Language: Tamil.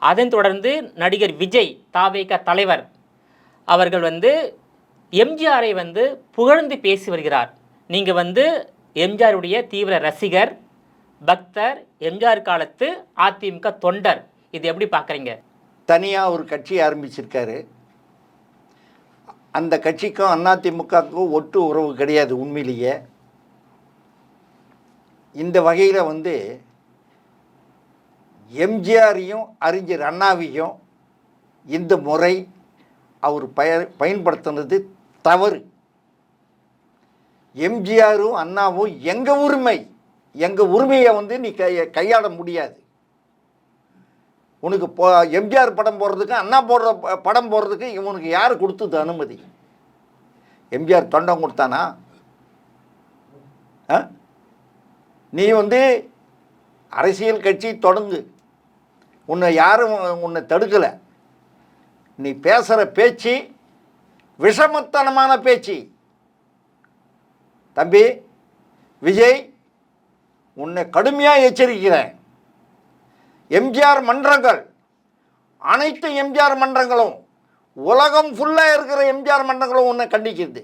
அதன் தொடர்ந்து நடிகர் விஜய் தாவேக தலைவர் அவர்கள் எம்ஜிஆரை புகழ்ந்து பேசி வருகிறார். நீங்கள் எம்ஜிஆருடைய தீவிர ரசிகர், பக்தர், எம்ஜிஆர் காலத்து அதிமுக தொண்டர். இது எப்படி பார்க்குறீங்க? தனியாக ஒரு கட்சி ஆரம்பிச்சிருக்காரு. அந்த கட்சிக்கும் அதிமுகவுக்கும் ஒட்டு உறவு கிடையாது உண்மையிலேயே. இந்த வகையில் எம்ஜிஆரையும் அறிஞர் அண்ணாவையும் இந்த முறை அவர் பயன்படுத்தினது தவறு. எம்ஜிஆரும் அண்ணாவும் எங்கள் உரிமையை நீ கையாள முடியாது. உனக்கு எம்ஜிஆர் படம் போடுறதுக்கு அண்ணா படம் போடுறதுக்கு இவனுக்கு யார் கொடுத்தது அனுமதி? எம்ஜிஆர் தொண்டம் கொடுத்தானா? நீ அரசியல் கட்சி தொடங்கு, உன்னை யாரும் உன்னை தடுக்கலை. நீ பேசுகிற பேச்சு விஷமத்தனமான பேச்சு. தம்பி விஜய், உன்னை கடுமையாக எச்சரிக்கிறேன். எம்ஜிஆர் மன்றங்கள், அனைத்து எம்ஜிஆர் மன்றங்களும், உலகம் ஃபுல்லாக இருக்கிற எம்ஜிஆர் மன்றங்களும் உன்னை கண்டிக்கிறது.